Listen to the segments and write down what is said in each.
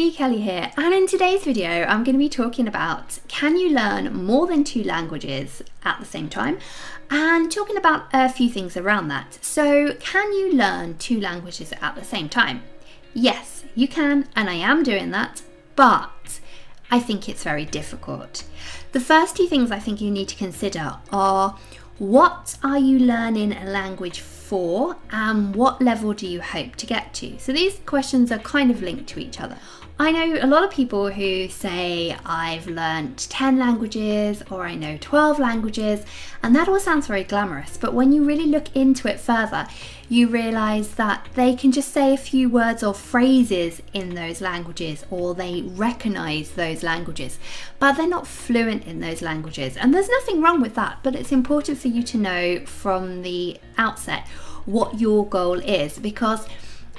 Amy Kelly here, and in today's video I'm going to be talking about can you learn more than 2 languages at the same time, and talking about a few things around that. So can you learn 2 languages at the same time? Yes, you can, and I am doing that, but I think it's very difficult. The first 2 things I think you need to consider are what are you learning a language for and what level do you hope to get to? So these questions are kind of linked to each other. I know a lot of people who say I've learnt 10 languages or I know 12 languages, and that all sounds very glamorous, but when you really look into it further, you realise that they can just say a few words or phrases in those languages, or they recognise those languages, but they're not fluent in those languages. And there's nothing wrong with that, but it's important for you to know from the outset what your goal is, because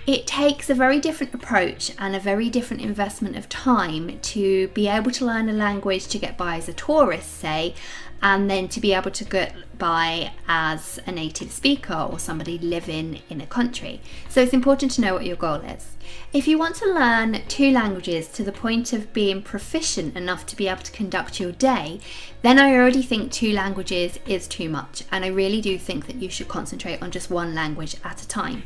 it takes a very different approach and a very different investment of time to be able to learn a language to get by as a tourist, say, and then to be able to get by as a native speaker or somebody living in a country. So it's important to know what your goal is. If you want to learn 2 languages to the point of being proficient enough to be able to conduct your day, then I already think 2 languages is too much, and I really do think that you should concentrate on just 1 language at a time.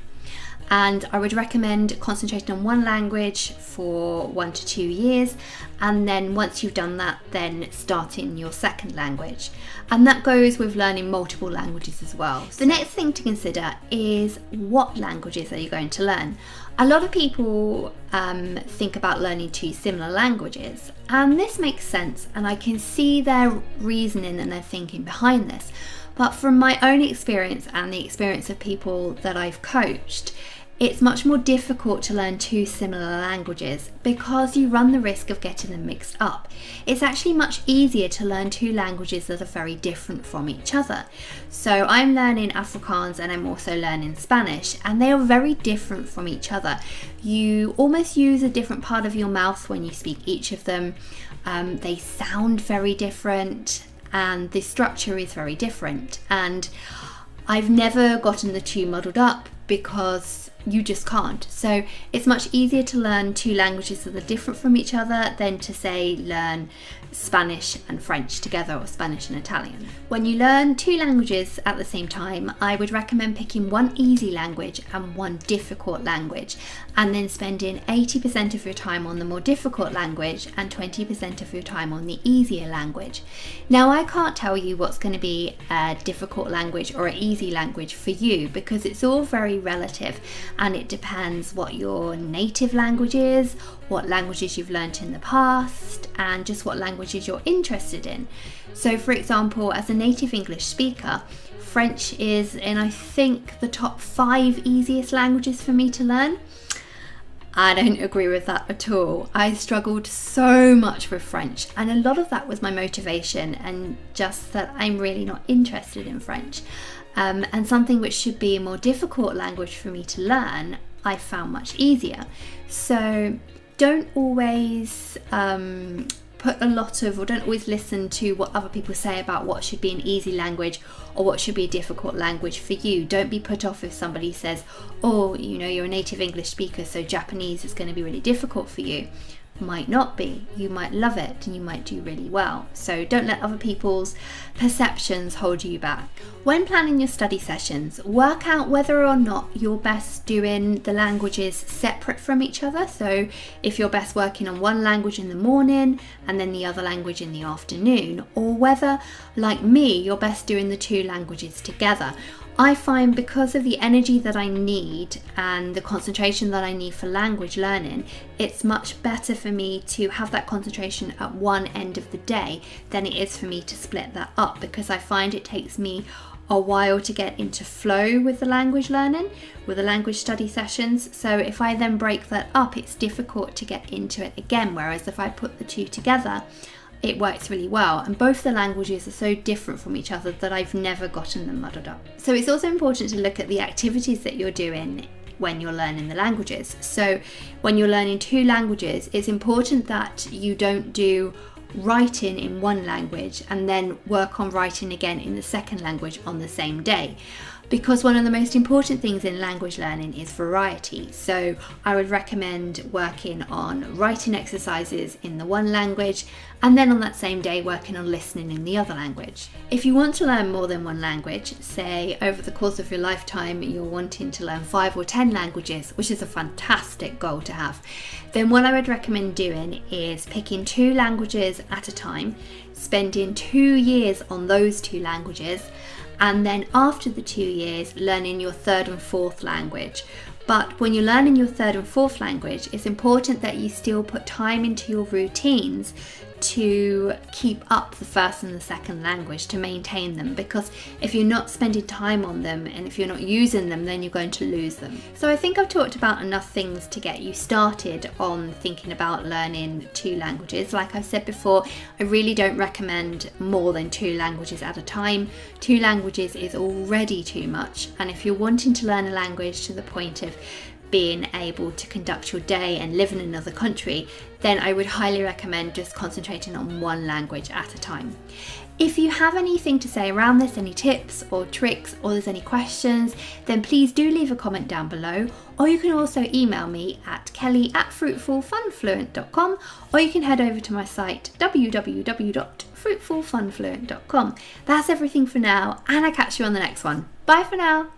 And I would recommend concentrating on 1 language for 1 to 2 years, and then once you've done that, then starting your second language. And that goes with learning multiple languages as well. The next thing to consider is what languages are you going to learn? A lot of people think about learning 2 similar languages, and this makes sense, and I can see their reasoning and their thinking behind this. But from my own experience and the experience of people that I've coached, it's much more difficult to learn 2 similar languages because you run the risk of getting them mixed up. It's actually much easier to learn 2 languages that are very different from each other. So I'm learning Afrikaans and I'm also learning Spanish, and they are very different from each other. You almost use a different part of your mouth when you speak each of them. They sound very different, and the structure is very different, and I've never gotten the 2 muddled up because you just can't. So it's much easier to learn 2 languages that are different from each other than to say learn Spanish and French together, or Spanish and Italian. When you learn 2 languages at the same time, I would recommend picking 1 easy language and 1 difficult language, and then spending 80% of your time on the more difficult language and 20% of your time on the easier language. Now, I can't tell you what's going to be a difficult language or an easy language for you, because it's all very relative, and it depends what your native language is, what languages you've learnt in the past, and just what languages you're interested in. So for example, as a native English speaker, French is in, I think, the top 5 easiest languages for me to learn. I don't agree with that at all. I struggled so much with French, and a lot of that was my motivation, and just that I'm really not interested in French. And something which should be a more difficult language for me to learn, I found much easier. So don't always don't always listen to what other people say about what should be an easy language or what should be a difficult language for you. Don't be put off if somebody says, oh, you're a native English speaker, so Japanese is going to be really difficult for you. Might not be. You might love it and you might do really well. So don't let other people's perceptions hold you back. When planning your study sessions, work out whether or not you're best doing the languages separate from each other. So if you're best working on 1 language in the morning and then the other language in the afternoon, or whether, like me, you're best doing the 2 languages together. I find because of the energy that I need and the concentration that I need for language learning, it's much better for me to have that concentration at one end of the day than it is for me to split that up, because I find it takes me a while to get into flow with the language learning, with the language study sessions. So if I then break that up, it's difficult to get into it again, whereas if I put the 2 together, it works really well, and both the languages are so different from each other that I've never gotten them muddled up. So it's also important to look at the activities that you're doing when you're learning the languages. So when you're learning 2 languages, it's important that you don't do writing in one language and then work on writing again in the second language on the same day. Because one of the most important things in language learning is variety. So I would recommend working on writing exercises in the one language and then on that same day working on listening in the other language. If you want to learn more than one language, say over the course of your lifetime you're wanting to learn 5 or 10 languages, which is a fantastic goal to have, then what I would recommend doing is picking 2 languages at a time, spending 2 years on those 2 languages, and then after the 2 years learning your 3rd and 4th language. But when you're learning your 3rd and 4th language, it's important that you still put time into your routines to keep up the 1st and the 2nd language, to maintain them, because if you're not spending time on them and if you're not using them, then you're going to lose them. So I think I've talked about enough things to get you started on thinking about learning 2 languages. Like I've said before, I really don't recommend more than 2 languages at a time. 2 languages is already too much, and if you're wanting to learn a language to the point of being able to conduct your day and live in another country, then I would highly recommend just concentrating on 1 language at a time. If you have anything to say around this, any tips or tricks, or there's any questions, then please do leave a comment down below, or you can also email me at kelly@fruitfulfunfluent.com, or you can head over to my site www.fruitfulfunfluent.com. That's everything for now, and I'll catch you on the next one. Bye for now.